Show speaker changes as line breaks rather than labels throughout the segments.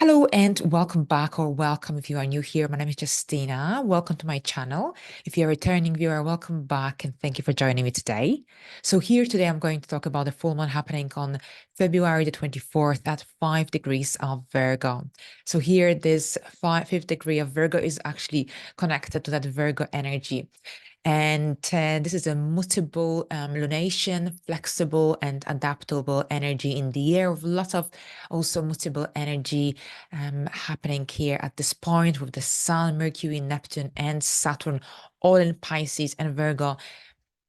Hello and welcome back, or welcome if you are new here. My name is Justina. Welcome to my channel. If you're a returning viewer, welcome back and thank you for joining me today. So here today I'm going to talk about the full moon happening on February the 24th at 5 degrees of Virgo. So here this fifth degree of Virgo is actually connected to that Virgo energy. And this is a mutable lunation, flexible and adaptable energy in the year, with lots of also mutable energy happening here at this point with the Sun, Mercury, Neptune, and Saturn all in Pisces and Virgo,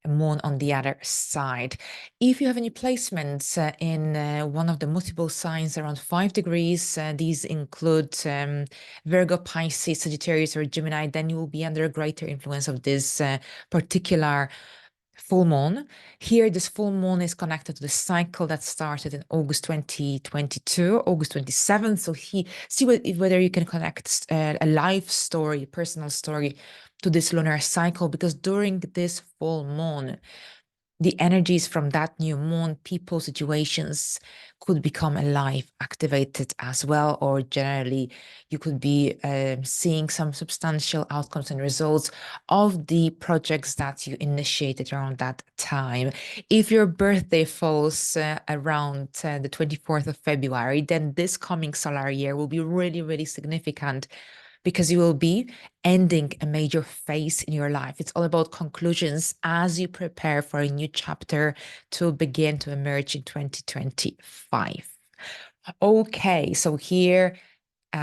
moon on the other side. If you have any placements in one of the multiple signs around 5 degrees, these include Virgo, Pisces, Sagittarius, or Gemini, then you will be under a greater influence of this particular full moon. Here, this full moon is connected to the cycle that started in August 2022, August 27th. So see whether you can connect a life story, a personal story to this lunar cycle, because during this full moon, the energies from that new moon, people, situations could become alive, activated as well, or generally you could be seeing some substantial outcomes and results of the projects that you initiated around that time. If your birthday falls around the 24th of February, then this coming solar year will be really, really significant, because you will be ending a major phase in your life. It's all about conclusions as you prepare for a new chapter to begin to emerge in 2025. Okay, so here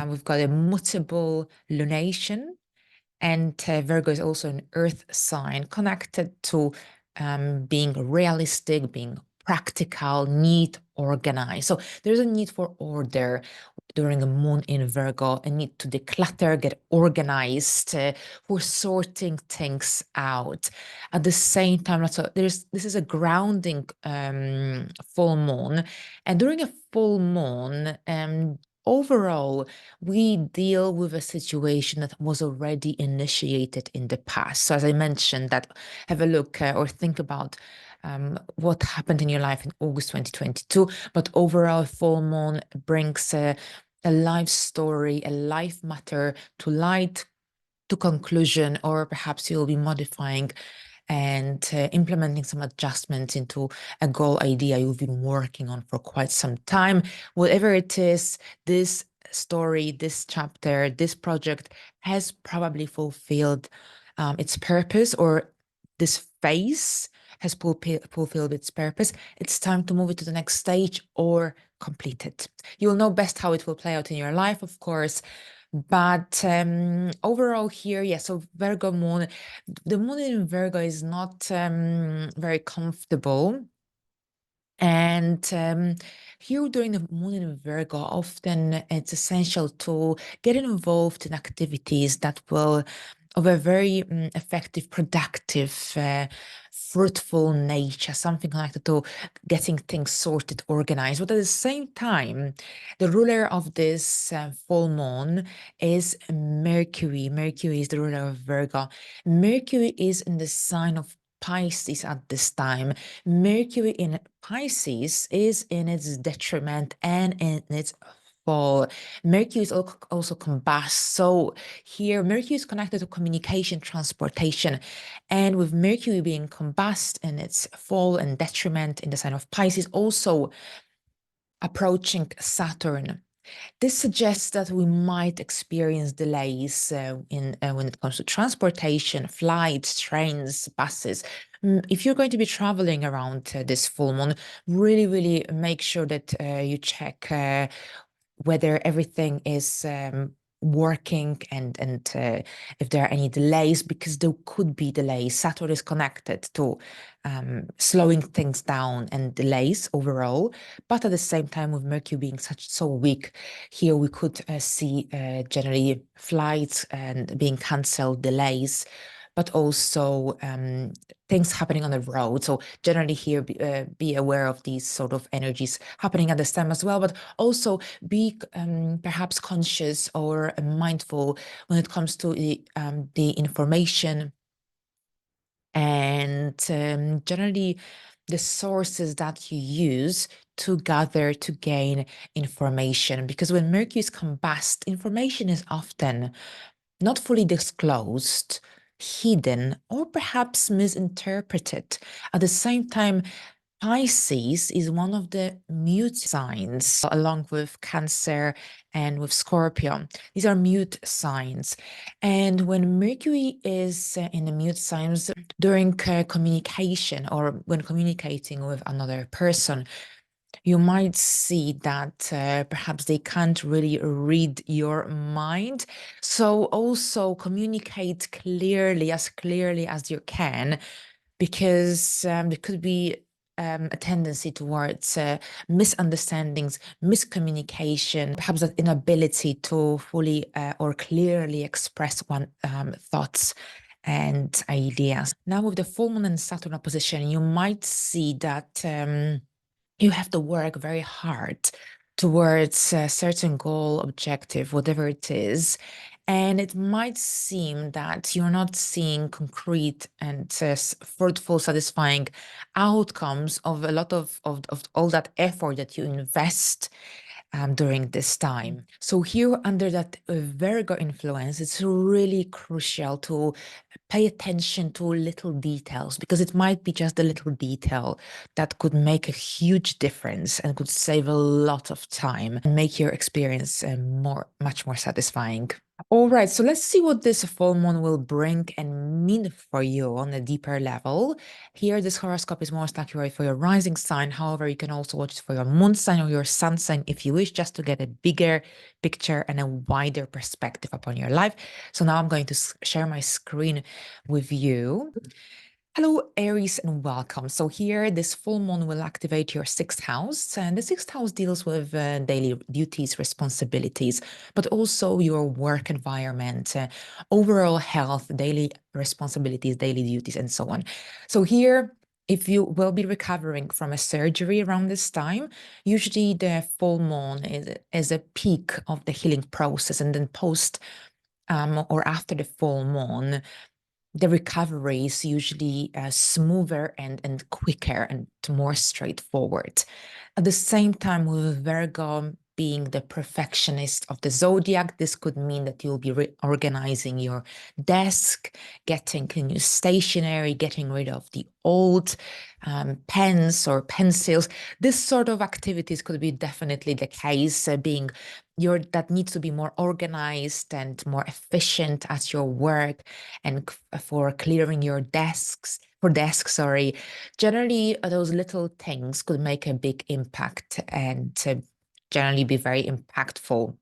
we've got a mutable lunation, and Virgo is also an earth sign connected to being realistic, being practical, neat, organized. So there's a need for order during a moon in Virgo, a need to declutter, get organized, for sorting things out. At the same time, this is a grounding full moon, and during a full moon, overall, we deal with a situation that was already initiated in the past. So as I mentioned, that have a look or think about what happened in your life in August 2022, but overall full moon brings a life story, a life matter to light, to conclusion, or perhaps you'll be modifying and implementing some adjustments into a goal idea you've been working on for quite some time. Whatever it is, this story, this chapter, this project has probably fulfilled its purpose, or this phase has fulfilled its purpose. It's time to move it to the next stage or complete it. You'll know best how it will play out in your life, of course. But overall here, yeah, so Virgo moon, the moon in Virgo is not very comfortable. And here during the moon in Virgo, often it's essential to get involved in activities that will of a very effective, productive, fruitful nature, something connected to getting things sorted, organized. But at the same time, the ruler of this full moon is Mercury. Mercury is the ruler of Virgo. Mercury is in the sign of Pisces at this time. Mercury in Pisces is in its detriment and in its fall. Mercury is also combust. So here, Mercury is connected to communication, transportation. And with Mercury being combust in its fall and detriment in the sign of Pisces, also approaching Saturn, this suggests that we might experience delays when it comes to transportation, flights, trains, buses. If you're going to be traveling around this full moon, really, really make sure that you check whether everything is working and if there are any delays, because there could be delays. Saturn is connected to slowing things down and delays overall, but at the same time, with Mercury being so weak, here we could see generally flights and being cancelled, delays, but also things happening on the road. So generally here, be aware of these sort of energies happening at this time as well, but also be perhaps conscious or mindful when it comes to the information and generally the sources that you use to gather, to gain information. Because when Mercury is combust, information is often not fully disclosed, hidden, or perhaps misinterpreted. At the same time, Pisces is one of the mute signs, along with Cancer and with Scorpio. These are mute signs. And when Mercury is in the mute signs during communication or when communicating with another person, you might see that perhaps they can't really read your mind. So also communicate clearly as you can, because there could be a tendency towards misunderstandings, miscommunication, perhaps that inability to fully or clearly express one thoughts and ideas. Now, with the full moon and Saturn opposition, you might see that you have to work very hard towards a certain goal, objective, whatever it is. And it might seem that you're not seeing concrete and fruitful, satisfying outcomes of a lot of all that effort that you invest during this time. So here, under that Virgo influence, it's really crucial to pay attention to little details, because it might be just a little detail that could make a huge difference and could save a lot of time and make your experience much more satisfying. All right, so let's see what this full moon will bring and mean for you on a deeper level. Here, this horoscope is most accurate for your rising sign. However, you can also watch it for your moon sign or your sun sign if you wish, just to get a bigger picture and a wider perspective upon your life. So now I'm going to share my screen with you. Hello, Aries, and welcome. So here, this full moon will activate your sixth house, and the sixth house deals with daily duties, responsibilities, but also your work environment, overall health, daily responsibilities, daily duties, and so on. So here, if you will be recovering from a surgery around this time, usually the full moon is a peak of the healing process, and then post or after the full moon, the recovery is usually smoother and quicker and more straightforward. At the same time, with Virgo being the perfectionist of the zodiac, this could mean that you'll be reorganizing your desk, getting a new stationery, getting rid of the old pens or pencils. This sort of activities could be definitely the case, being that needs to be more organized and more efficient at your work, and for clearing your desks. Generally, those little things could make a big impact and generally be very impactful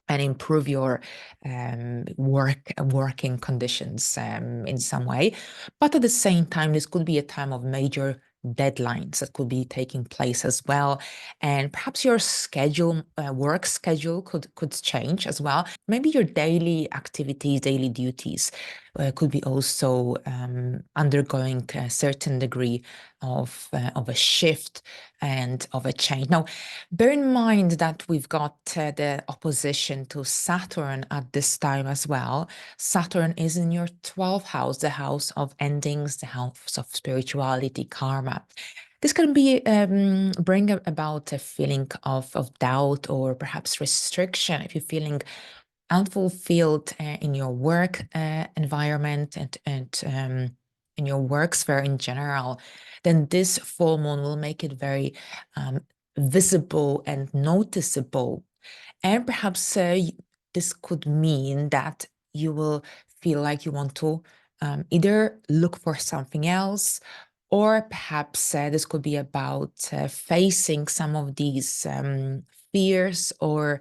and improve your working conditions in some way. But at the same time, this could be a time of major deadlines that could be taking place as well, and perhaps your work schedule could change as well. Maybe your daily activities, daily duties could be also undergoing a certain degree of a shift and of a change. Now, bear in mind that we've got the opposition to Saturn at this time as well. Saturn is in your 12th house, the house of endings, the house of spirituality, karma. This can be bring about a feeling of doubt or perhaps restriction if you're feeling unfulfilled in your work environment and in your work sphere in general. Then this full moon will make it very visible and noticeable. And perhaps this could mean that you will feel like you want to either look for something else, or perhaps this could be about facing some of these fears or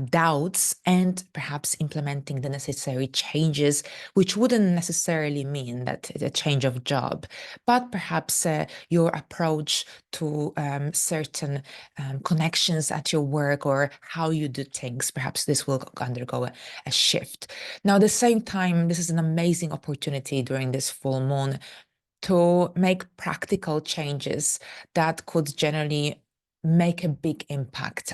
doubts, and perhaps implementing the necessary changes, which wouldn't necessarily mean that it's a change of job, but perhaps your approach to certain connections at your work or how you do things. Perhaps this will undergo a shift. Now, at the same time, this is an amazing opportunity during this full moon to make practical changes that could generally make a big impact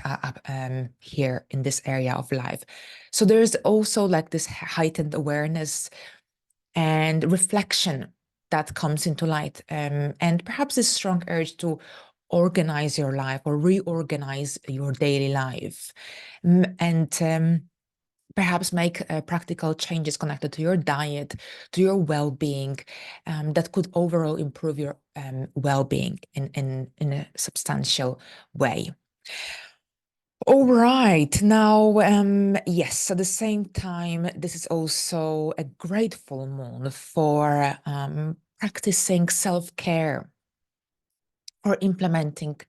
here in this area of life. So there's also like this heightened awareness and reflection that comes into light, and perhaps this strong urge to organize your life or reorganize your daily life, and perhaps make practical changes connected to your diet, to your well-being, that could overall improve your well-being in a substantial way. All right, now, yes, at the same time, this is also a great full moon for practicing self-care or implementing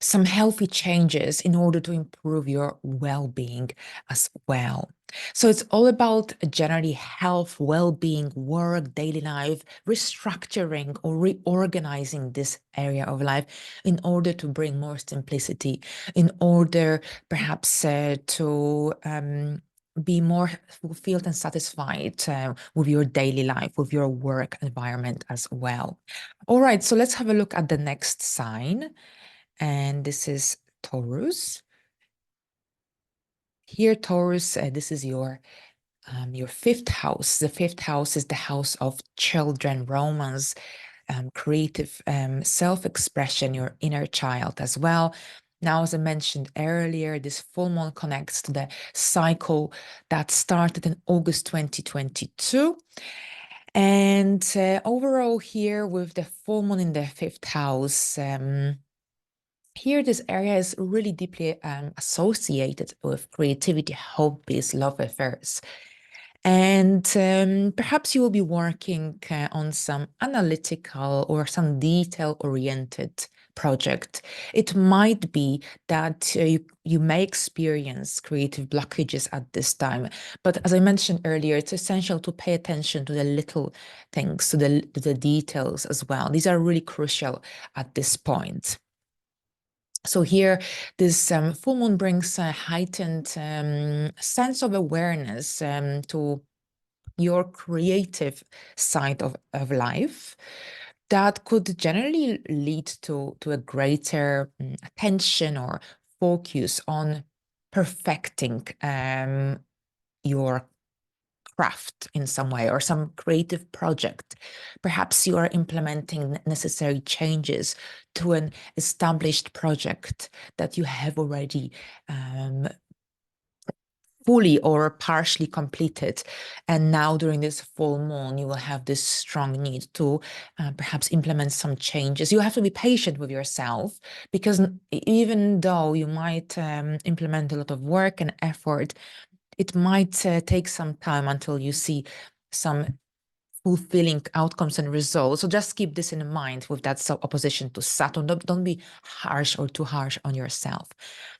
some healthy changes in order to improve your well-being as well. So it's all about generally health, well-being, work, daily life, restructuring or reorganizing this area of life in order to bring more simplicity, in order perhaps to be more fulfilled and satisfied with your daily life, with your work environment as well. All right, so let's have a look at the next sign. And this is Taurus. Here, Taurus, this is your fifth house. The fifth house is the house of children, romance, creative self-expression, your inner child as well. Now, as I mentioned earlier, this full moon connects to the cycle that started in August 2022. And overall here with the full moon in the fifth house, here, this area is really deeply associated with creativity, hobbies, love affairs. And perhaps you will be working on some analytical or some detail-oriented project. It might be that you may experience creative blockages at this time. But as I mentioned earlier, it's essential to pay attention to the little things, to the details as well. These are really crucial at this point. So here, this full moon brings a heightened sense of awareness to your creative side of life that could generally lead to a greater attention or focus on perfecting your craft in some way or some creative project. Perhaps you are implementing necessary changes to an established project that you have already fully or partially completed. And now during this full moon, you will have this strong need to perhaps implement some changes. You have to be patient with yourself because even though you might implement a lot of work and effort, it might take some time until you see some fulfilling outcomes and results. So just keep this in mind with that opposition to Saturn. Don't be harsh or too harsh on yourself.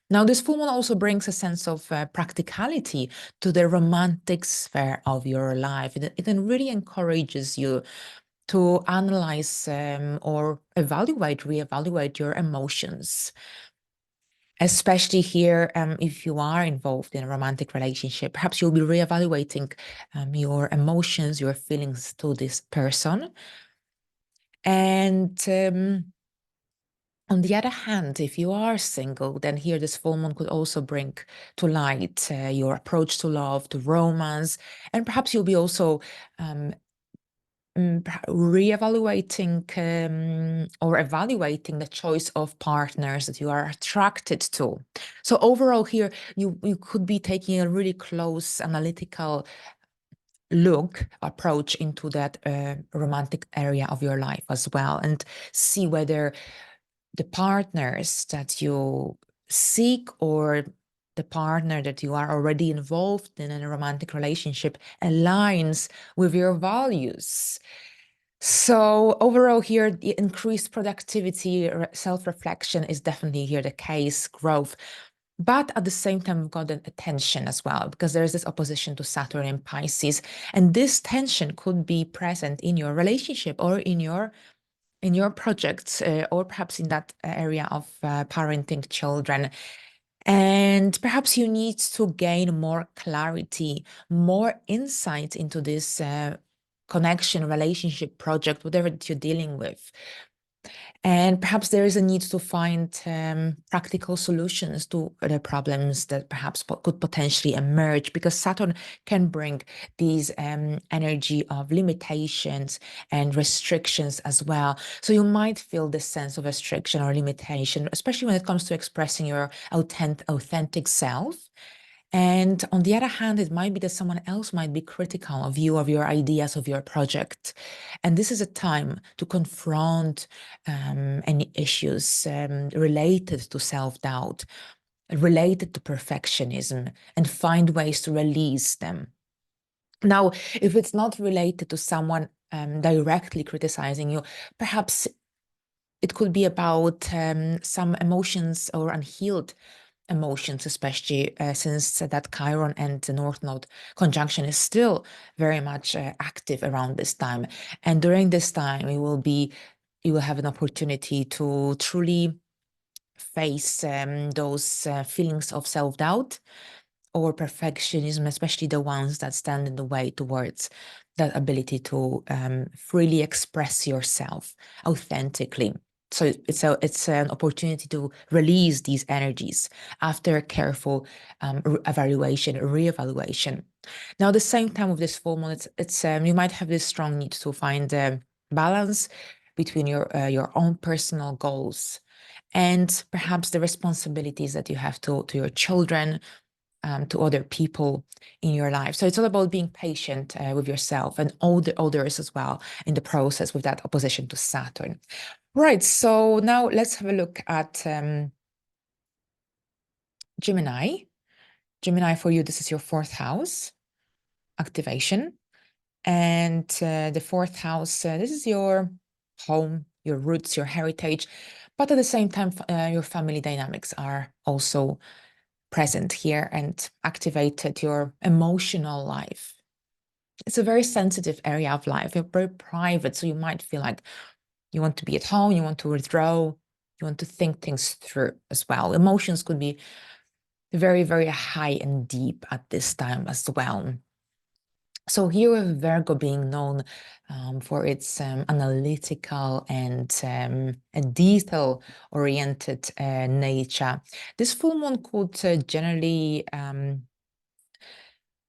Now, this full moon also brings a sense of practicality to the romantic sphere of your life. It really encourages you to analyze or reevaluate your emotions. Especially here, if you are involved in a romantic relationship, perhaps you'll be reevaluating your emotions, your feelings to this person. And on the other hand, if you are single, then here this full moon could also bring to light your approach to love, to romance, and perhaps you'll be also reevaluating or evaluating the choice of partners that you are attracted to. So overall here, you could be taking a really close analytical approach into that romantic area of your life as well, and see whether the partners that you seek or the partner that you are already involved in a romantic relationship aligns with your values. So overall here, the increased productivity, self-reflection is definitely here the case, growth. But at the same time, we've got an attention as well, because there's this opposition to Saturn in Pisces. And this tension could be present in your relationship or in your projects, or perhaps in that area of parenting children. And perhaps you need to gain more clarity, more insight into this connection, relationship, project, whatever that you're dealing with. And perhaps there is a need to find practical solutions to the problems that perhaps could potentially emerge, because Saturn can bring these energy of limitations and restrictions as well. So you might feel this sense of restriction or limitation, especially when it comes to expressing your authentic self. And on the other hand, it might be that someone else might be critical of you, of your ideas, of your project. And this is a time to confront any issues related to self-doubt, related to perfectionism, and find ways to release them. Now, if it's not related to someone directly criticizing you, perhaps it could be about some emotions or unhealed emotions, especially since that Chiron and the North Node conjunction is still very much active around this time. And during this time, you will have an opportunity to truly face those feelings of self-doubt or perfectionism, especially the ones that stand in the way towards that ability to freely express yourself authentically. So it's an opportunity to release these energies after a careful evaluation, reevaluation. Now, at the same time of this full moon, it's you might have this strong need to find a balance between your own personal goals and perhaps the responsibilities that you have to your children, to other people in your life. So it's all about being patient with yourself and all the others as well in the process with that opposition to Saturn. Right, so now let's have a look at Gemini. Gemini, for you, this is your fourth house activation. And the fourth house, this is your home, your roots, your heritage. But at the same time, your family dynamics are also present here and activated your emotional life. It's a very sensitive area of life. You're very private, so you might feel like you want to be at home, you want to withdraw, you want to think things through as well. Emotions could be very, very high and deep at this time as well. So here with Virgo being known for its analytical and detail-oriented nature, this full moon could generally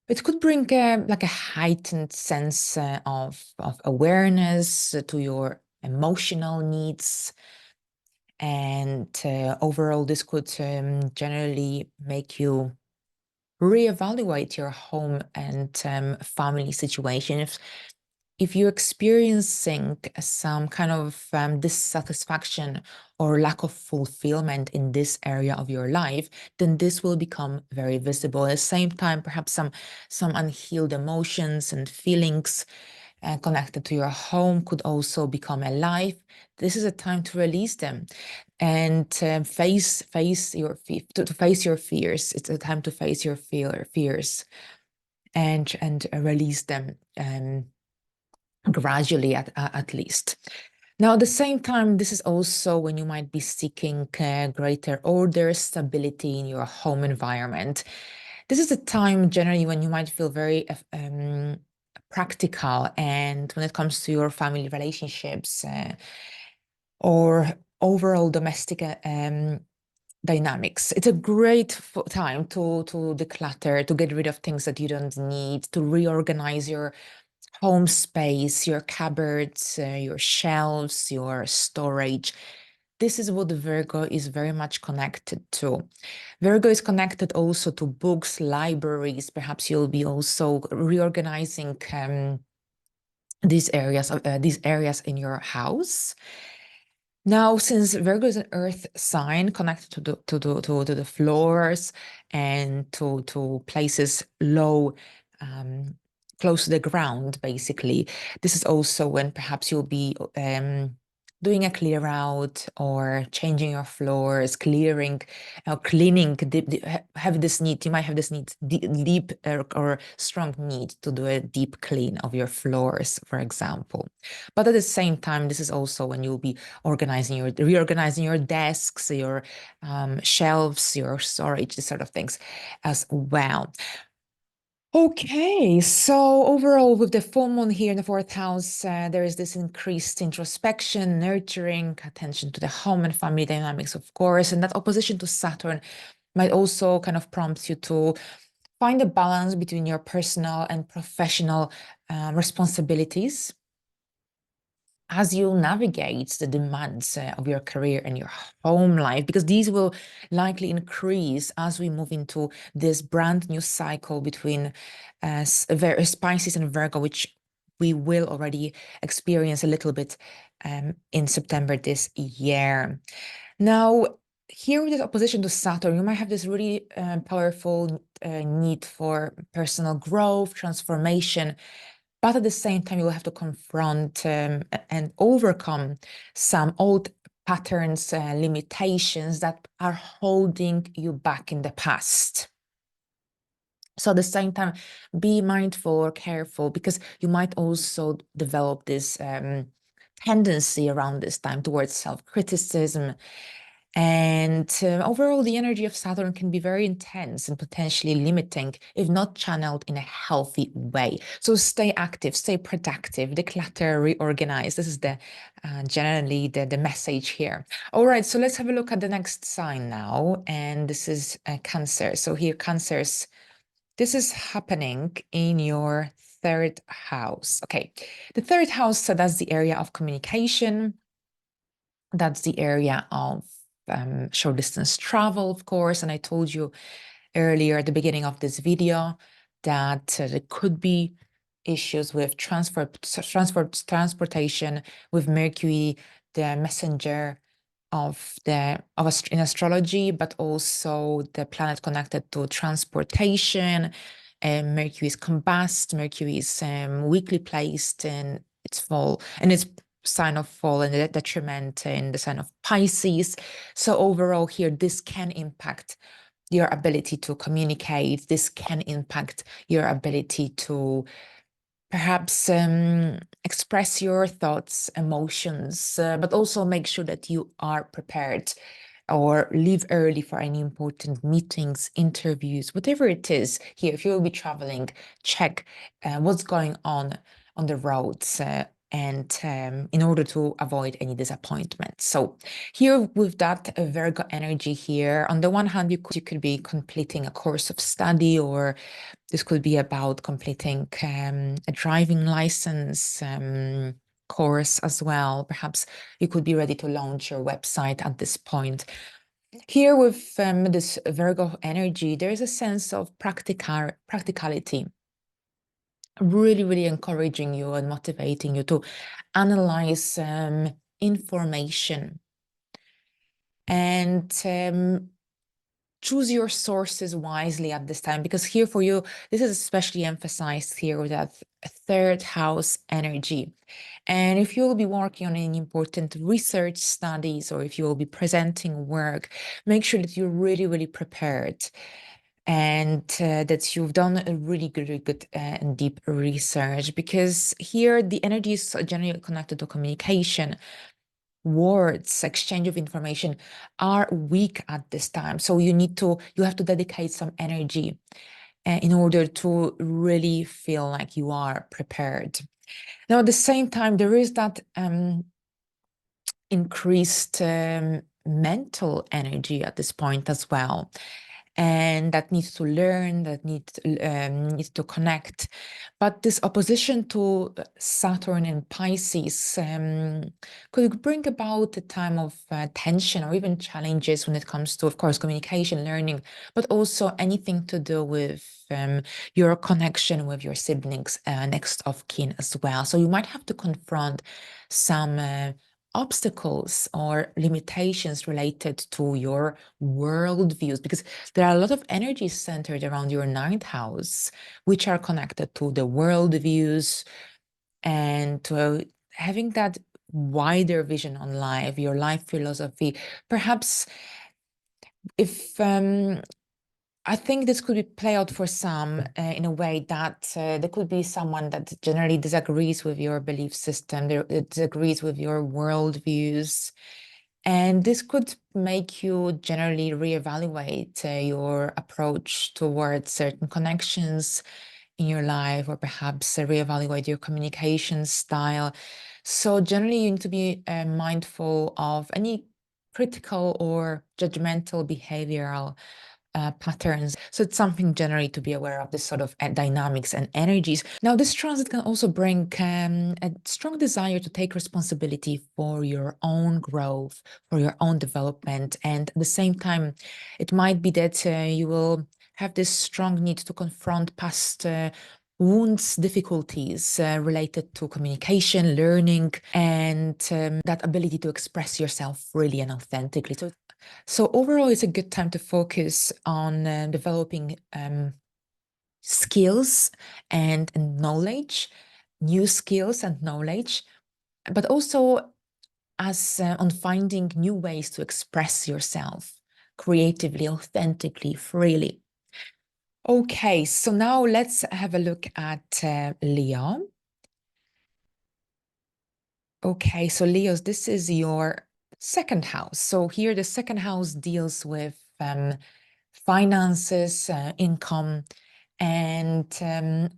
it could bring like a heightened sense of awareness to your emotional needs. And overall, this could generally make you reevaluate your home and family situation. If you're experiencing some kind of dissatisfaction or lack of fulfillment in this area of your life, then this will become very visible. At the same time, perhaps some unhealed emotions and feelings connected to your home could also become alive. This is a time to release them and face your fears. It's a time to face your fears and release them. Gradually at least. Now, at the same time, this is also when you might be seeking greater order, stability in your home environment. This is a time generally when you might feel very practical, and when it comes to your family relationships or overall domestic dynamics. It's a great time to declutter, to get rid of things that you don't need, to reorganize your home space, your cupboards, your shelves, your storage. This is what Virgo is very much connected to. Virgo is connected also to books, libraries. Perhaps you'll be also reorganizing these areas in your house. Now, since Virgo is an earth sign connected to the floors and to places low, close to the ground, basically, this is also when perhaps you'll be doing a clear out or changing your floors, cleaning, have this need, you might have this need, deep or strong need to do a deep clean of your floors, for example. But at the same time, this is also when you'll be reorganizing your desks, your shelves, your storage, this sort of things as well. Okay, so overall, with the full moon here in the fourth house, there is this increased introspection, nurturing, attention to the home and family dynamics, of course, and that opposition to Saturn might also kind of prompt you to find a balance between your personal and professional responsibilities as you navigate the demands of your career and your home life, because these will likely increase as we move into this brand new cycle between Pisces and Virgo, which we will already experience a little bit in September this year. Now, here with this opposition to Saturn, you might have this really powerful need for personal growth, transformation, but at the same time, you will have to confront and overcome some old patterns, limitations that are holding you back in the past. So at the same time, be mindful or careful, because you might also develop this tendency around this time towards self-criticism. And overall, the energy of Saturn can be very intense and potentially limiting if not channeled in a healthy way. So stay active, stay productive, declutter, reorganize. This is the generally the message here. All right, so let's have a look at the next sign now. And this is Cancer. So here, Cancers, this is happening in your third house. Okay, the third house, so that's the area of communication. That's the area of short distance travel, of course. And I told you earlier at the beginning of this video that there could be issues with transportation, with Mercury, the messenger in astrology, but also the planet connected to transportation. Mercury is combust. Mercury is weakly placed in its fall, and its sign of fall and the detriment in the sign of Pisces. So overall here, this can impact your ability to communicate. This can impact your ability to perhaps express your thoughts, emotions, but also make sure that you are prepared or leave early for any important meetings, interviews, whatever it is. Here, if you will be traveling, check what's going on the roads. And in order to avoid any disappointment. So here with that Virgo energy here, on the one hand, you could be completing a course of study, or this could be about completing a driving license course as well. Perhaps you could be ready to launch your website at this point. Here with this Virgo energy, there is a sense of practicality, really, really encouraging you and motivating you to analyze information and choose your sources wisely at this time, because here for you, this is especially emphasized here with that third house energy. And if you will be working on any important research studies, or if you will be presenting work, make sure that you're really, really prepared, and that you've done a really good and deep research, because here the energy is generally connected to communication. Words, exchange of information are weak at this time. So you have to dedicate some energy in order to really feel like you are prepared. Now, at the same time, there is that increased mental energy at this point as well, and that needs to learn, that needs to connect. But this opposition to Saturn and Pisces could bring about a time of tension or even challenges when it comes to, of course, communication, learning, but also anything to do with your connection with your siblings, next of kin as well. So you might have to confront some obstacles or limitations related to your worldviews, because there are a lot of energies centered around your ninth house, which are connected to the worldviews and to having that wider vision on life, your life philosophy. Perhaps if I think this could be play out for some in a way that there could be someone that generally disagrees with your belief system, disagrees with your worldviews. And this could make you generally reevaluate your approach towards certain connections in your life, or perhaps reevaluate your communication style. So generally, you need to be mindful of any critical or judgmental behavioral patterns. So it's something generally to be aware of, this sort of dynamics and energies. Now, this transit can also bring a strong desire to take responsibility for your own growth, for your own development. And at the same time, it might be that you will have this strong need to confront past wounds, difficulties related to communication, learning, and that ability to express yourself freely and authentically. So overall, it's a good time to focus on developing skills and knowledge, new skills and knowledge, but also as on finding new ways to express yourself creatively, authentically, freely. Okay, so now let's have a look at Leo. Okay, so Leos, this is your second house. So here the second house deals with finances, income, and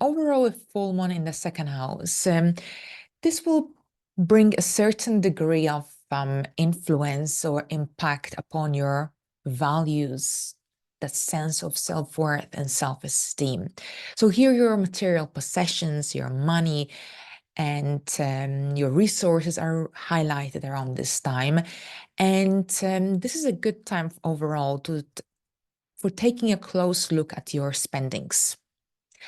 overall a full moon in the second house. This will bring a certain degree of influence or impact upon your values, that sense of self-worth and self-esteem. So here your material possessions, your money, and your resources are highlighted around this time. And this is a good time overall for taking a close look at your spendings,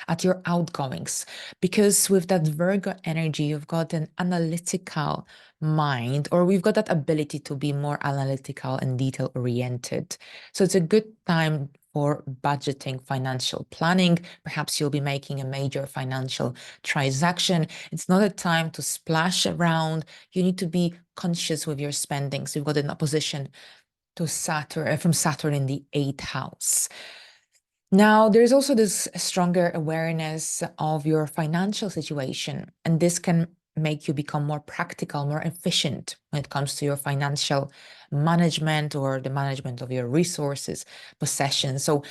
at your outgoings, because with that Virgo energy, you've got an analytical mind, or we've got that ability to be more analytical and detail oriented. So it's a good time for budgeting, financial planning. Perhaps you'll be making a major financial transaction. It's not a time to splash around. You need to be conscious with your spendings. You've got an opposition to Saturn, from Saturn in the 8th house. Now, there's also this stronger awareness of your financial situation, and this can make you become more practical, more efficient when it comes to your financial management or the management of your resources, possessions. So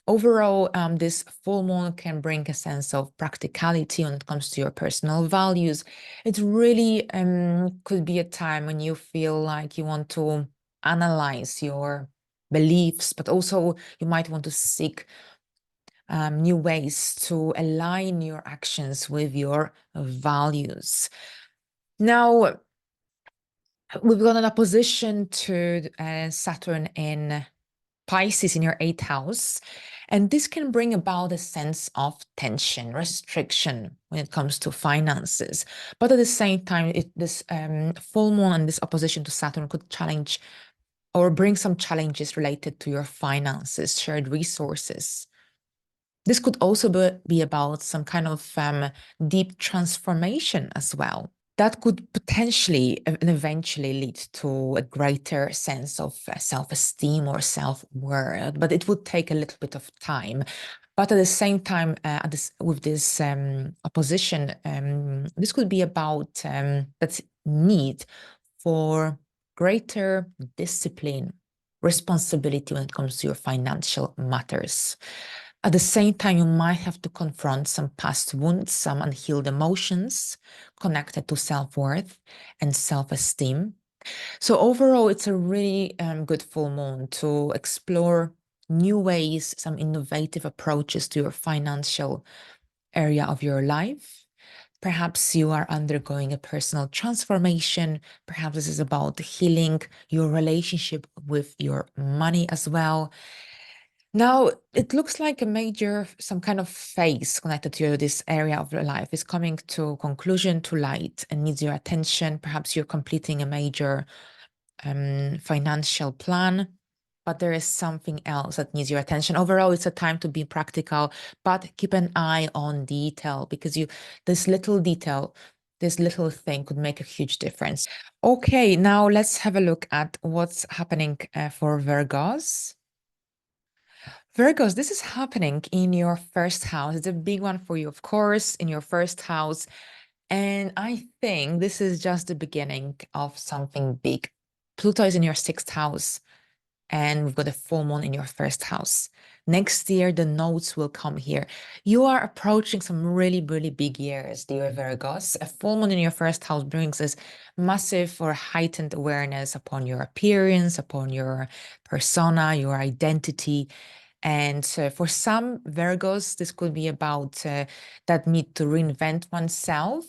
overall, this full moon can bring a sense of practicality when it comes to your personal values. It really could be a time when you feel like you want to analyze your beliefs, but also you might want to seek new ways to align your actions with your values. Now, we've got an opposition to Saturn in Pisces in your 8th house. And this can bring about a sense of tension, restriction when it comes to finances. But at the same time, this full moon and this opposition to Saturn could challenge or bring some challenges related to your finances, shared resources. This could also be about some kind of deep transformation as well. That could potentially and eventually lead to a greater sense of self-esteem or self-worth, but it would take a little bit of time. But at the same time, with this opposition, this could be about that need for greater discipline, responsibility when it comes to your financial matters. At the same time, you might have to confront some past wounds, some unhealed emotions connected to self-worth and self-esteem. So overall, it's a really good full moon to explore new ways, some innovative approaches to your financial area of your life. Perhaps you are undergoing a personal transformation. Perhaps this is about healing your relationship with your money as well. Now, it looks like a major, some kind of phase connected to this area of your life is coming to conclusion, to light, and needs your attention. Perhaps you're completing a major financial plan, but there is something else that needs your attention. Overall, it's a time to be practical, but keep an eye on detail, because this little detail, this little thing could make a huge difference. Okay, now let's have a look at what's happening for Virgos. Virgos, this is happening in your first house. It's a big one for you, of course, in your first house. And I think this is just the beginning of something big. Pluto is in your 6th house, and we've got a full moon in your first house. Next year, the notes will come here. You are approaching some really, really big years, dear Virgos. A full moon in your first house brings this massive or heightened awareness upon your appearance, upon your persona, your identity. And for some Virgos, this could be about that need to reinvent oneself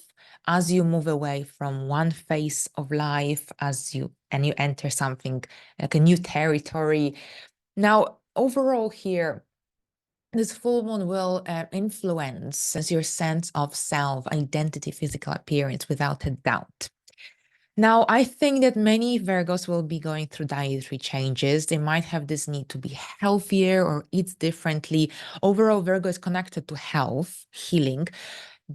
as you move away from one phase of life, as you enter something like a new territory. Now, overall here, this full moon will influence your sense of self, identity, physical appearance, without a doubt. Now, I think that many Virgos will be going through dietary changes. They might have this need to be healthier or eat differently. Overall, Virgo is connected to health, healing,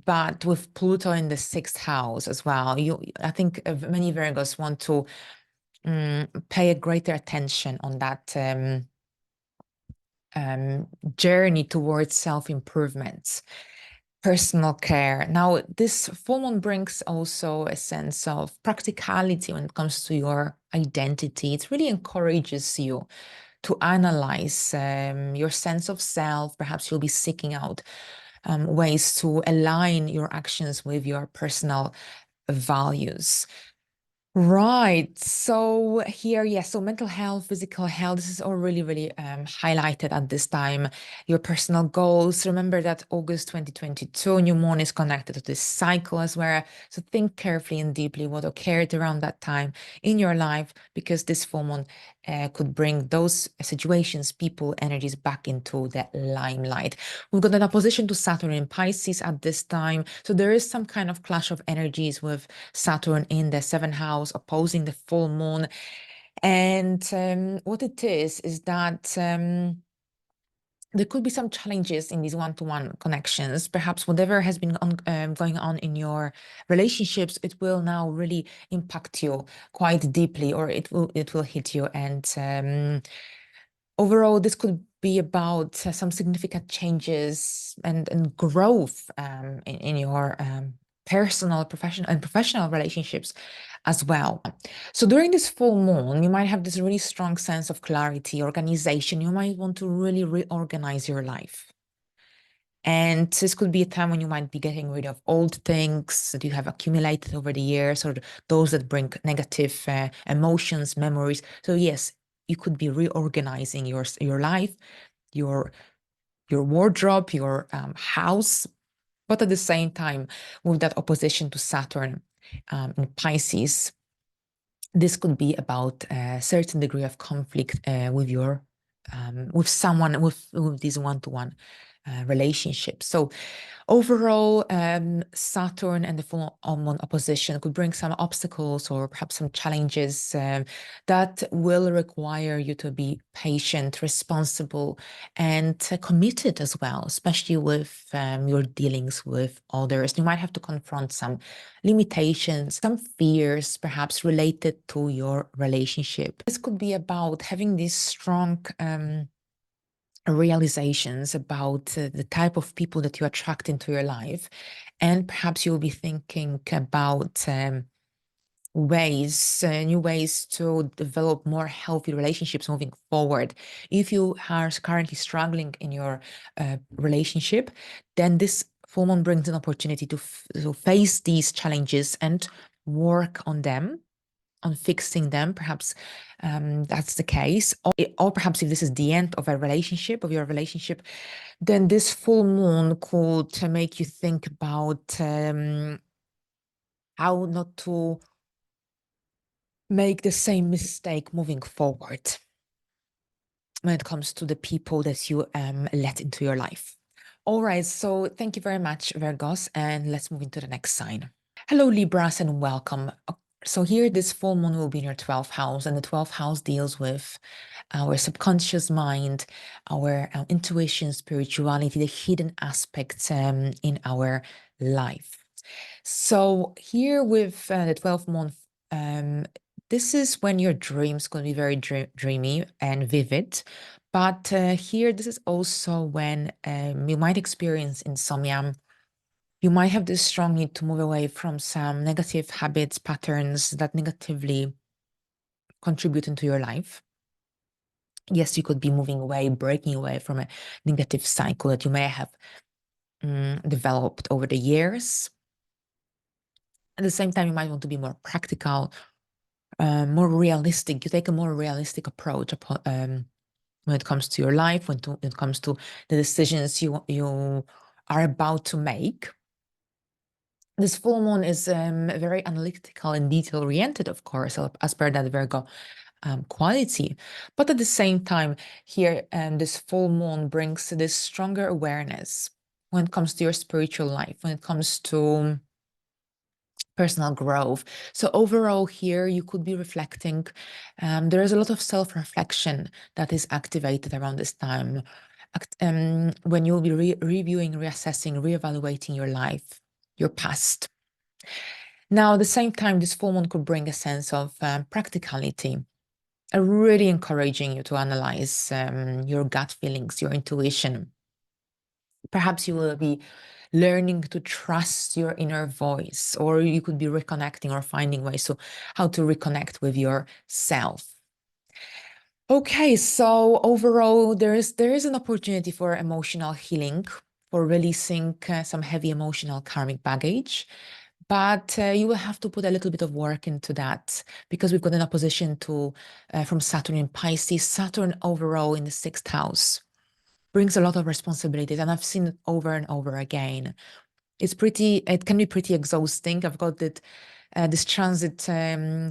but with Pluto in the sixth house as well. I think many Virgos want to pay a greater attention on that journey towards self-improvements, personal care. Now, this full moon brings also a sense of practicality when it comes to your identity. It really encourages you to analyze your sense of self. Perhaps you'll be seeking out ways to align your actions with your personal values. Right. So here, yes, so mental health, physical health, this is all really, really highlighted at this time. Your personal goals. Remember that August 2022, new moon is connected to this cycle as well. So think carefully and deeply what occurred around that time in your life, because this full moon could bring those situations, people, energies back into the limelight. We've got an opposition to Saturn in Pisces at this time. So there is some kind of clash of energies with Saturn in the seventh house opposing the full moon. And what it is that there could be some challenges in these one-to-one connections. Perhaps whatever has been going on in your relationships, it will now really impact you quite deeply, or it will hit you. And overall, this could be about some significant changes and growth in your personal, professional relationships as well. So during this full moon, you might have this really strong sense of clarity, organization. You might want to really reorganize your life. And this could be a time when you might be getting rid of old things that you have accumulated over the years, or those that bring negative emotions, memories. So yes, you could be reorganizing your life, your wardrobe, your house, but at the same time, with that opposition to Saturn in Pisces, this could be about a certain degree of conflict with your with someone with these one-to-one relationships. So overall, Saturn and the full moon opposition could bring some obstacles or perhaps some challenges that will require you to be patient, responsible, and committed as well, especially with your dealings with others. You might have to confront some limitations, some fears, perhaps related to your relationship. This could be about having these strong realizations about the type of people that you attract into your life. And perhaps you'll be thinking about new ways to develop more healthy relationships moving forward. If you are currently struggling in your relationship, then this full moon brings an opportunity to face these challenges and work on them, on fixing them. Perhaps that's the case. Or perhaps if this is the end of your relationship, then this full moon could make you think about how not to make the same mistake moving forward when it comes to the people that you let into your life. All right, so thank you very much, Virgos, and let's move into the next sign. Hello, Libras, and welcome. So here, this full moon will be in your 12th house, and the 12th house deals with our subconscious mind, our intuition, spirituality, the hidden aspects in our life. So here with the 12th month, this is when your dreams going to be very dreamy and vivid. But here, this is also when you might experience insomnia. You might have this strong need to move away from some negative habits, patterns that negatively contribute into your life. Yes, you could be moving away, breaking away from a negative cycle that you may have developed over the years. At the same time, you might want to be more practical, more realistic. You take a more realistic approach when it comes to your life, when it comes to the decisions you are about to make. This full moon is very analytical and detail-oriented, of course, as per that Virgo quality. But at the same time, here, this full moon brings this stronger awareness when it comes to your spiritual life, when it comes to personal growth. So overall here, you could be reflecting. There is a lot of self-reflection that is activated around this time. When you'll be reviewing, reassessing, reevaluating your life, your past. Now, at the same time, this full moon could bring a sense of practicality, really encouraging you to analyze your gut feelings, your intuition. Perhaps you will be learning to trust your inner voice, or you could be reconnecting or finding ways to how to reconnect with yourself. Okay, so overall, there is an opportunity for emotional healing, for releasing some heavy emotional karmic baggage. But you will have to put a little bit of work into that, because we've got an opposition from Saturn in Pisces. Saturn overall in the 6th house brings a lot of responsibilities, and I've seen it over and over again. It can be pretty exhausting. I've got this transit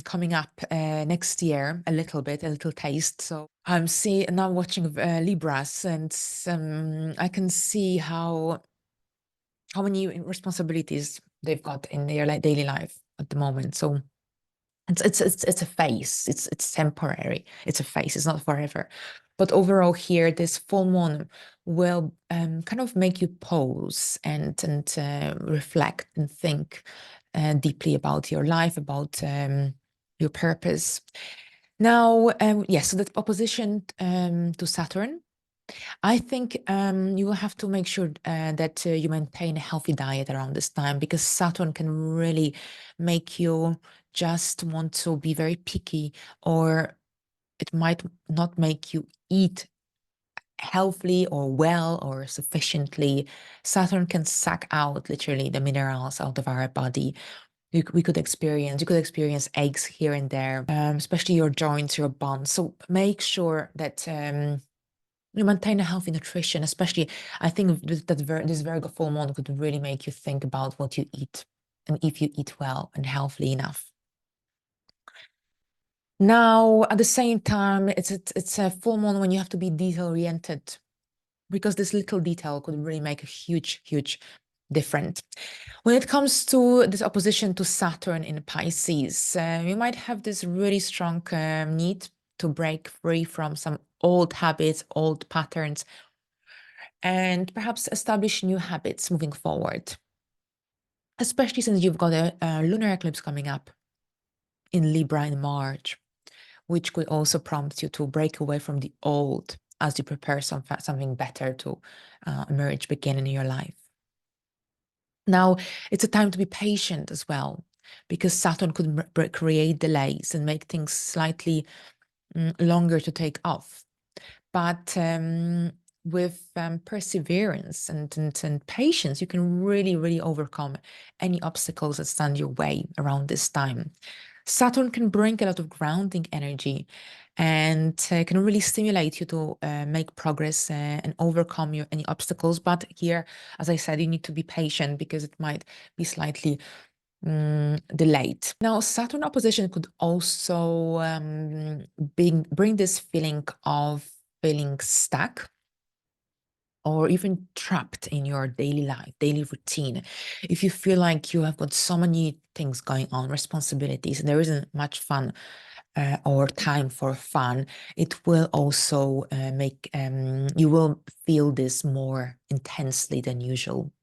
coming up next year, a little taste. So I'm now watching Libras, and I can see how many responsibilities they've got in their daily life at the moment. So it's a phase. It's temporary. It's a phase. It's not forever. But overall, here this full moon will kind of make you pause and reflect and think deeply about your life, about your purpose. Now, yes, so the opposition to Saturn, I think you will have to make sure that you maintain a healthy diet around this time, because Saturn can really make you just want to be very picky, or it might not make you eat healthily or well or sufficiently. Saturn can suck out literally the minerals out of our body. You could experience aches here and there, especially your joints, your bones. So make sure that you maintain a healthy nutrition, especially I think this Virgo full moon could really make you think about what you eat and if you eat well and healthily enough. Now, at the same time, it's a full moon when you have to be detail-oriented, because this little detail could really make a huge difference. When it comes to this opposition to Saturn in Pisces, you might have this really strong need to break free from some old habits, old patterns, and perhaps establish new habits moving forward. Especially since you've got a lunar eclipse coming up in Libra in March, which could also prompt you to break away from the old as you prepare something better to emerge, begin in your life. Now, it's a time to be patient as well, because Saturn could create delays and make things slightly longer to take off. But with perseverance and patience, you can really overcome any obstacles that stand your way around this time. Saturn can bring a lot of grounding energy, and can really stimulate you to make progress and overcome any obstacles. But here, as I said, you need to be patient, because it might be slightly delayed. Now, Saturn opposition could also bring this feeling of feeling stuck, or even trapped in your daily life, daily routine. If you feel like you have got so many things going on, responsibilities, and there isn't much fun or time for fun, it will also you will feel this more intensely than usual.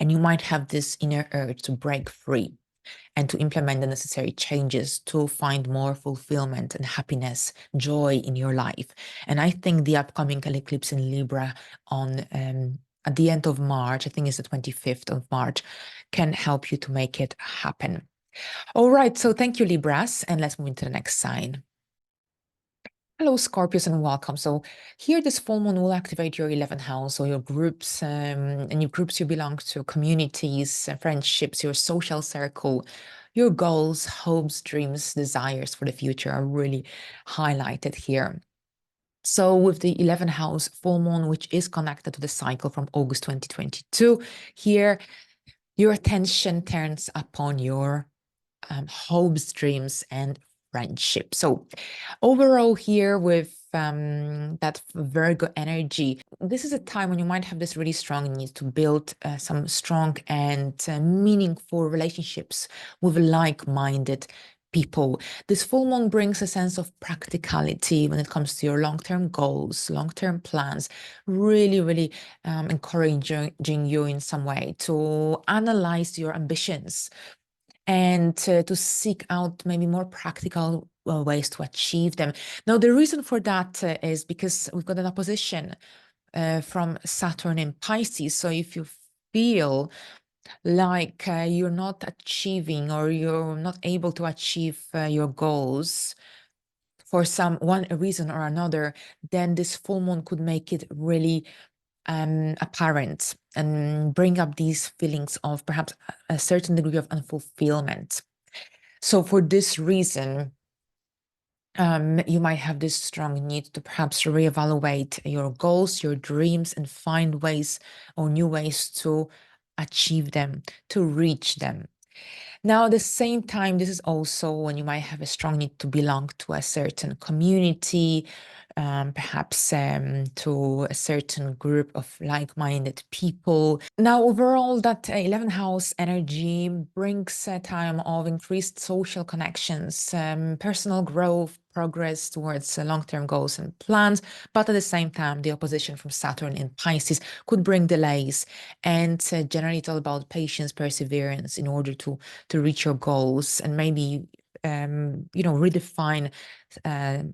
And you might have this inner urge to break free and to implement the necessary changes to find more fulfillment and happiness, joy in your life. And I think the upcoming eclipse in Libra on at the end of March, I think it's the 25th of March, can help you to make it happen. All right, so thank you, Libras, and let's move into the next sign. Hello, Scorpios, and welcome. So here, this full moon will activate your 11th house or your groups, and your groups you belong to, communities, friendships, your social circle, your goals, hopes, dreams, desires for the future are really highlighted here. So with the 11th house full moon, which is connected to the cycle from August 2022, here your attention turns upon your hopes, dreams, and friendship. So overall here with that Virgo energy, this is a time when you might have this really strong need to build some strong and meaningful relationships with like-minded people. This full moon brings a sense of practicality when it comes to your long-term goals, long-term plans, really encouraging you in some way to analyze your ambitions and to seek out maybe more practical ways to achieve them. Now, the reason for that is because we've got an opposition from Saturn in Pisces. So if you feel like you're not achieving or you're not able to achieve your goals for one reason or another, then this full moon could make it really apparent and bring up these feelings of perhaps a certain degree of unfulfillment. So for this reason, you might have this strong need to perhaps reevaluate your goals, your dreams, and find ways or new ways to achieve them, to reach them. Now, at the same time, this is also when you might have a strong need to belong to a certain community, perhaps to a certain group of like-minded people. Now, overall, that 11th house energy brings a time of increased social connections, personal growth, progress towards long-term goals and plans, but at the same time, the opposition from Saturn in Pisces could bring delays and generally it's all about patience, perseverance in order to reach your goals and maybe redefine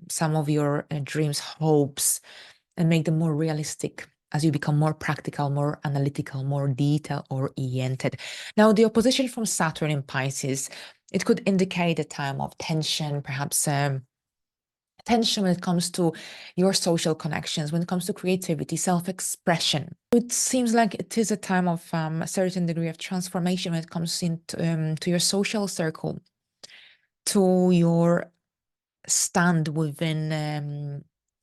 some of your dreams, hopes, and make them more realistic as you become more practical, more analytical, more detail oriented. Now, the opposition from Saturn in Pisces, it could indicate a time of tension, perhaps tension when it comes to your social connections, when it comes to creativity, self-expression. It seems like it is a time of a certain degree of transformation when it comes to your social circle, to your stand within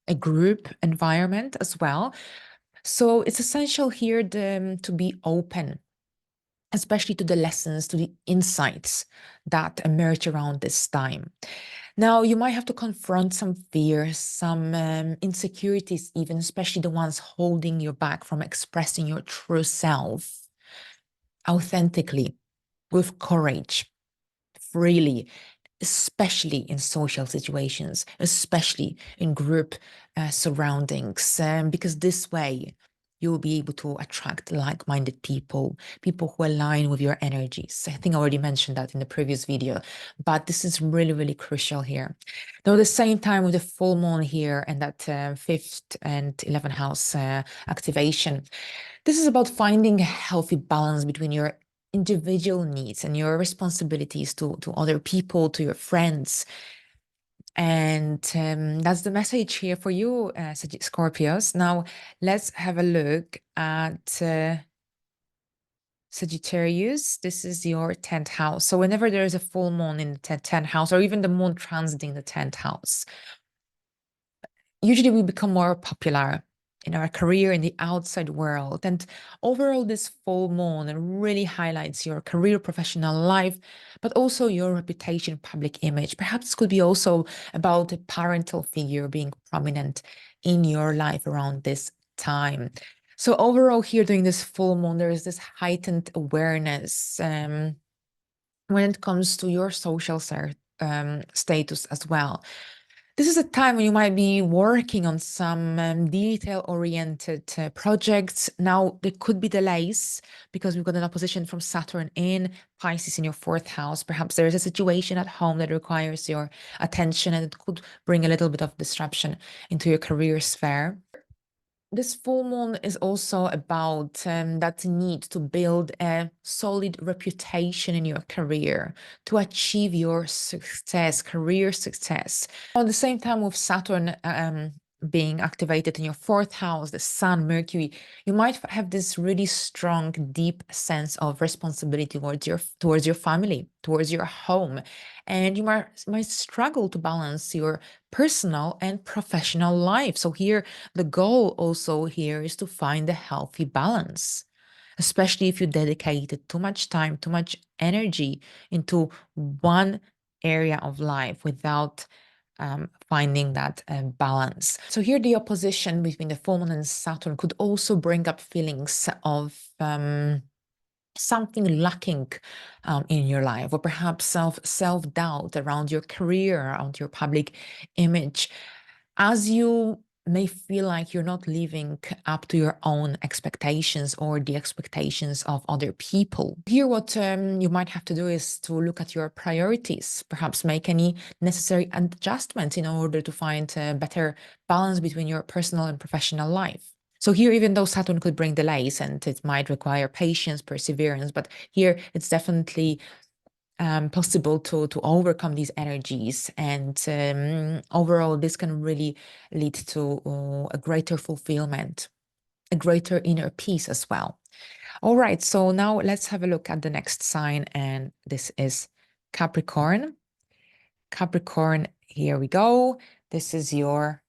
a group environment as well. So it's essential here to be open, especially to the lessons, to the insights that emerge around this time. Now, you might have to confront some fears, some insecurities, even, especially the ones holding you back from expressing your true self authentically, with courage, freely, especially in social situations, especially in group surroundings, because this way you'll be able to attract like-minded people, people who align with your energies. I think I already mentioned that in the previous video, but this is really crucial here. Now, at the same time with the full moon here and that 5th and 11th house activation, this is about finding a healthy balance between your individual needs and your responsibilities to other people, to your friends. And that's the message here for you, Scorpios. Now, let's have a look at Sagittarius. This is your 10th house. So whenever there is a full moon in the 10th house, or even the moon transiting the 10th house, usually we become more popular in our career in the outside world. And overall, this full moon really highlights your career, professional life, but also your reputation, public image. Perhaps this could be also about a parental figure being prominent in your life around this time. So overall here during this full moon, there is this heightened awareness when it comes to your social status as well. This is a time when you might be working on some detail-oriented projects. Now, there could be delays because we've got an opposition from Saturn in Pisces in your 4th house. Perhaps there is a situation at home that requires your attention and it could bring a little bit of disruption into your career sphere. This full moon is also about that need to build a solid reputation in your career, to achieve your success, career success. At the same time, with Saturn being activated in your fourth house, the Sun, Mercury, you might have this really strong, deep sense of responsibility towards your family, towards your home, and you might struggle to balance your personal and professional life. So here, the goal also here is to find a healthy balance, especially if you dedicated too much time, too much energy into one area of life without finding that balance. So here the opposition between the full moon and Saturn could also bring up feelings of something lacking in your life, or perhaps self-doubt around your career, around your public image, as you may feel like you're not living up to your own expectations or the expectations of other people. Here, what you might have to do is to look at your priorities, perhaps make any necessary adjustments in order to find a better balance between your personal and professional life. So here, even though Saturn could bring delays and it might require patience, perseverance, but here it's definitely possible to overcome these energies, and overall this can really lead to a greater fulfillment, a greater inner peace as well. All right, so now let's have a look at the next sign, and this is Capricorn. Capricorn, here we go. This is your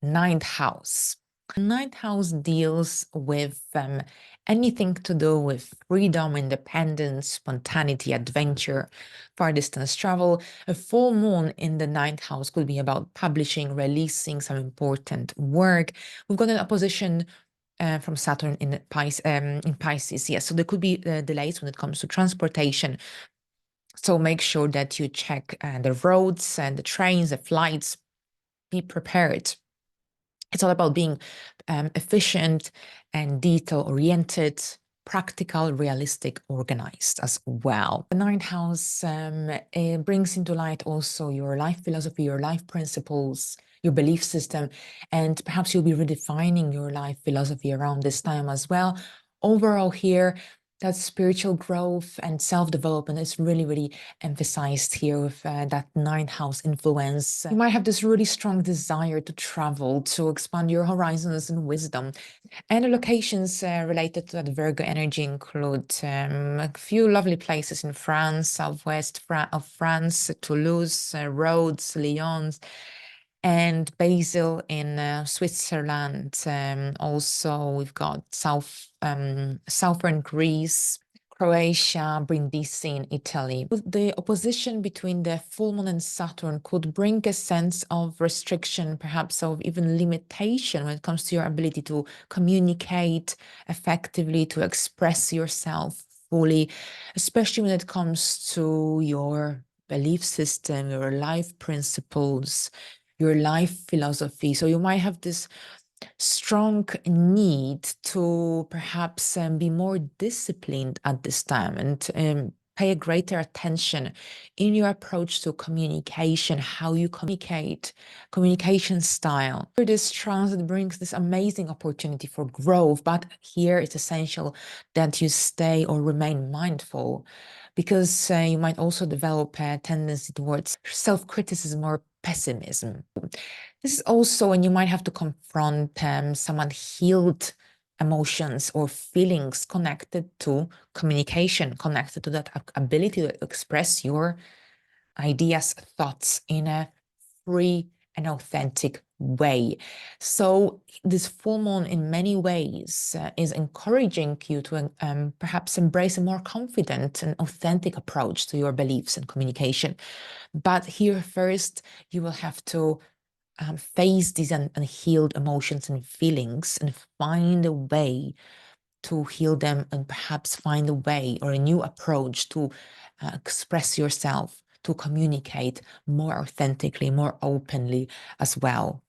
ninth house. Ninth house deals with anything to do with freedom, independence, spontaneity, adventure, far distance travel. A full moon in the ninth house could be about publishing, releasing some important work. We've got an opposition from Saturn in Pisces. Yes, so there could be delays when it comes to transportation. So make sure that you check the roads and the trains, the flights. Be prepared. It's all about being efficient and detail-oriented, practical, realistic, organized as well. The ninth house it brings into light also your life philosophy, your life principles, your belief system, and perhaps you'll be redefining your life philosophy around this time as well. Overall here, that spiritual growth and self-development is really, really emphasized here with that ninth house influence. You might have this really strong desire to travel, to expand your horizons and wisdom. And the locations related to that Virgo energy include a few lovely places in France, southwest of France, Toulouse, Rhodes, Lyon, and Basel in Switzerland. Also, we've got southern Greece, Croatia, Brindisi in Italy. The opposition between the full moon and Saturn could bring a sense of restriction, perhaps of even limitation when it comes to your ability to communicate effectively, to express yourself fully, especially when it comes to your belief system, your life principles, your life philosophy. So you might have this strong need to perhaps be more disciplined at this time, and pay a greater attention in your approach to communication, how you communicate, communication style. This transit brings this amazing opportunity for growth, but here it's essential that you stay or remain mindful, because you might also develop a tendency towards self-criticism or pessimism. This is also when you might have to confront some unhealed emotions or feelings connected to communication, connected to that ability to express your ideas, thoughts in a free and authentic way. So this full moon in many ways is encouraging you to perhaps embrace a more confident and authentic approach to your beliefs and communication. But here first, you will have to face these unhealed emotions and feelings and find a way to heal them, and perhaps find a way or a new approach to express yourself, to communicate more authentically, more openly as well.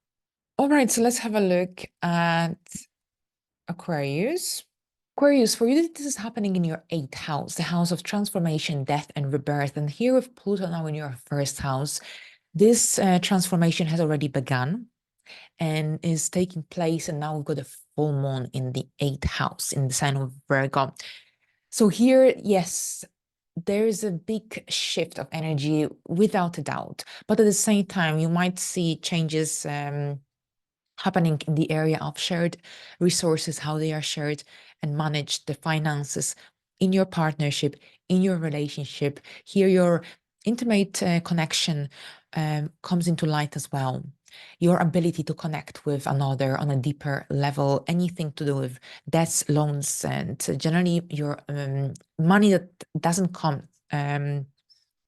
All right, so let's have a look at Aquarius. Aquarius, for you, this is happening in your eighth house, the house of transformation, death, and rebirth. And here with Pluto now in your first house, this transformation has already begun and is taking place. And now we've got a full moon in the 8th house in the sign of Virgo. So here, yes, there is a big shift of energy without a doubt. But at the same time, you might see changes happening in the area of shared resources, how they are shared and managed, the finances in your partnership, in your relationship. Here, your intimate connection comes into light as well. Your ability to connect with another on a deeper level, anything to do with debts, loans, and generally your money that doesn't come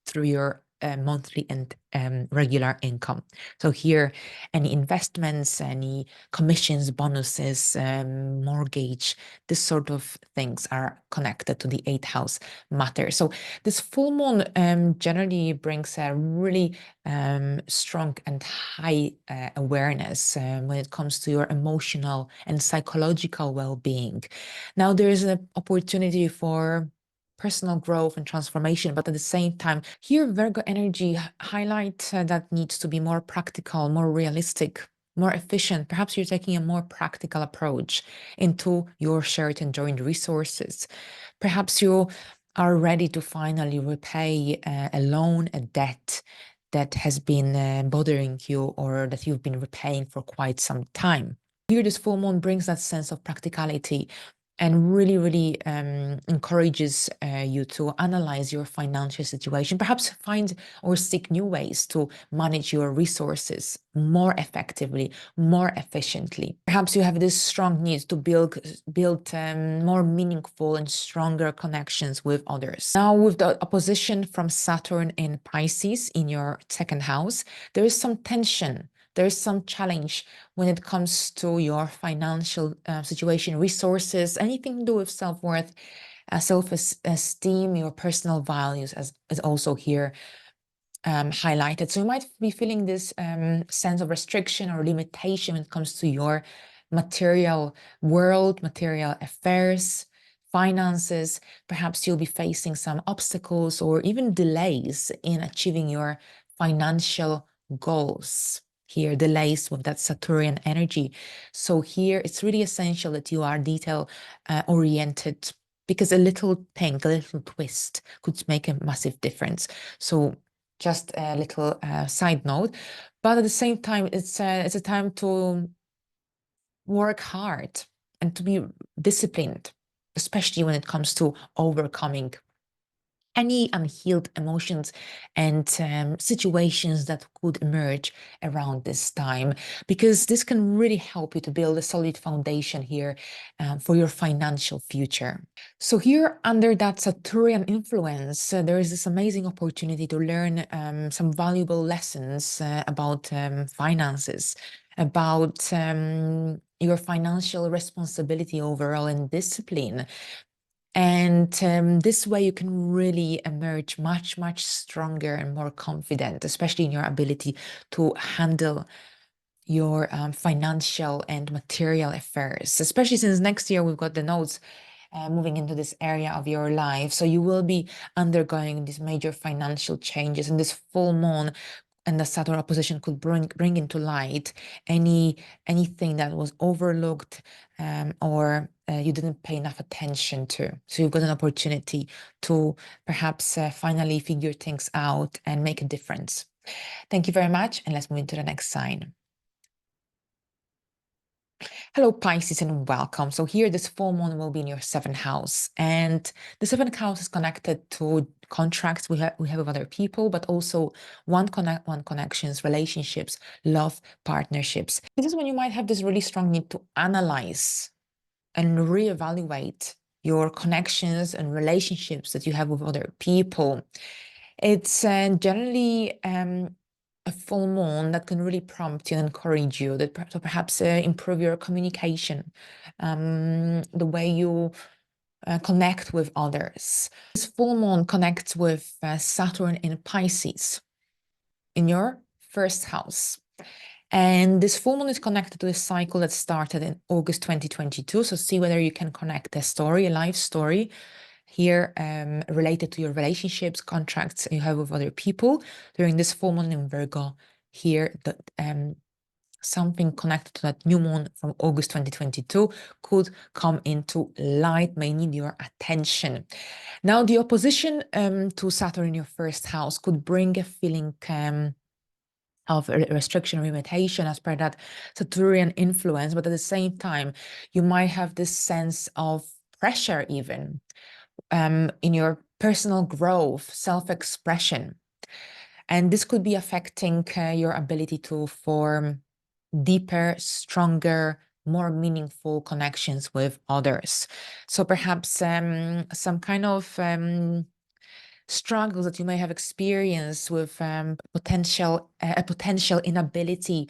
through your monthly and regular income. So here, any investments, any commissions, bonuses, mortgage, this sort of things are connected to the 8th house matter. So this full moon generally brings a really strong and high awareness when it comes to your emotional and psychological well-being. Now, there is an opportunity for personal growth and transformation, but at the same time, here Virgo energy highlights that needs to be more practical, more realistic, more efficient. Perhaps you're taking a more practical approach into your shared and joint resources. Perhaps you are ready to finally repay a loan, a debt that has been bothering you or that you've been repaying for quite some time. Here, this full moon brings that sense of practicality and really encourages you to analyze your financial situation, perhaps find or seek new ways to manage your resources more effectively, more efficiently. Perhaps you have this strong need to build more meaningful and stronger connections with others. Now, with the opposition from Saturn in Pisces in your 2nd house, there is some tension. There is some challenge when it comes to your financial situation, resources, anything to do with self-worth, self-esteem, your personal values is also here highlighted. So you might be feeling this sense of restriction or limitation when it comes to your material world, material affairs, finances. Perhaps you'll be facing some obstacles or even delays in achieving your financial goals. Here, delays with that Saturnian energy. So here, it's really essential that you are detail oriented, because a little thing, a little twist could make a massive difference. So just a little side note, but at the same time, it's a time to work hard and to be disciplined, especially when it comes to overcoming any unhealed emotions and situations that could emerge around this time, because this can really help you to build a solid foundation here for your financial future. So here, under that Saturnian influence, there is this amazing opportunity to learn some valuable lessons about finances, about your financial responsibility overall and discipline. And this way you can really emerge much stronger and more confident, especially in your ability to handle your financial and material affairs, especially since next year we've got the nodes moving into this area of your life. So you will be undergoing these major financial changes, and this full moon and the Saturn opposition could bring into light anything that was overlooked or you didn't pay enough attention to. So you've got an opportunity to perhaps finally figure things out and make a difference. Thank you very much, and let's move into the next sign. Hello, Pisces, and welcome. So here, this full moon will be in your 7th house, and the 7th house is connected to contracts we have with other people, but also one connections, relationships, love, partnerships. This is when you might have this really strong need to analyze and reevaluate your connections and relationships that you have with other people. It's generally a full moon that can really prompt you and encourage you to perhaps improve your communication, the way you connect with others. This full moon connects with Saturn in Pisces in your 1st house. And this full moon is connected to a cycle that started in August 2022. So see whether you can connect a story, a life story here related to your relationships, contracts you have with other people during this full moon in Virgo. Here, something connected to that new moon from August 2022 could come into light, may need your attention. Now, the opposition to Saturn in your first house could bring a feeling of restriction, limitation as per that Saturnian influence, but at the same time, you might have this sense of pressure even in your personal growth, self-expression. And this could be affecting your ability to form deeper, stronger, more meaningful connections with others. So perhaps some kind of struggles that you may have experienced with a potential inability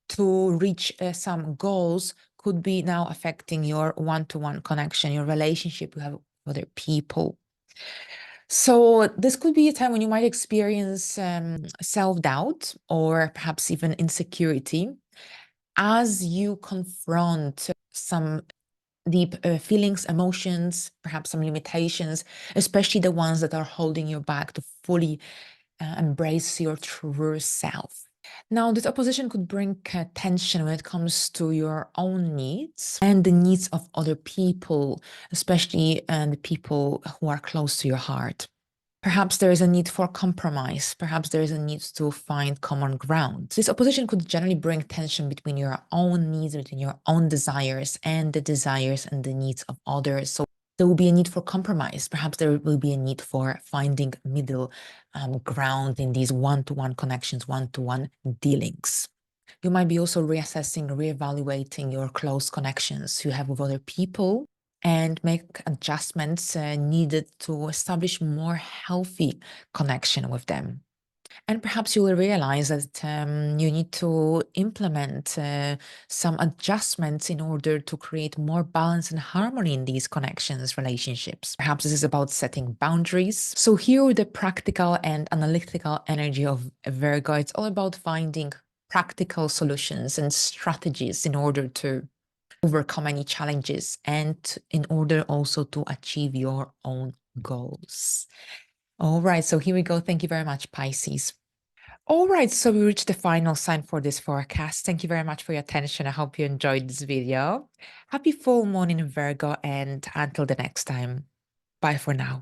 to reach some goals could be now affecting your one-to-one connection, your relationship you have with other people. So this could be a time when you might experience self-doubt or perhaps even insecurity as you confront some deep feelings, emotions, perhaps some limitations, especially the ones that are holding you back to fully embrace your true self. Now, this opposition could bring tension when it comes to your own needs and the needs of other people, especially the people who are close to your heart. Perhaps there is a need for compromise. Perhaps there is a need to find common ground. This opposition could generally bring tension between your own needs, between your own desires and the desires and the needs of others. So there will be a need for compromise. Perhaps there will be a need for finding middle ground in these one-to-one connections, one-to-one dealings. You might be also reassessing, reevaluating your close connections you have with other people and make adjustments needed to establish more healthy connection with them. And perhaps you will realize that you need to implement some adjustments in order to create more balance and harmony in these connections, relationships. Perhaps this is about setting boundaries. So here with the practical and analytical energy of Virgo, it's all about finding practical solutions and strategies in order to overcome any challenges and in order also to achieve your own goals. All right, so here we go. Thank you very much, Pisces. All right, so we reached the final sign for this forecast. Thank you very much for your attention. I hope you enjoyed this video. Happy full moon in Virgo, and until the next time, bye for now.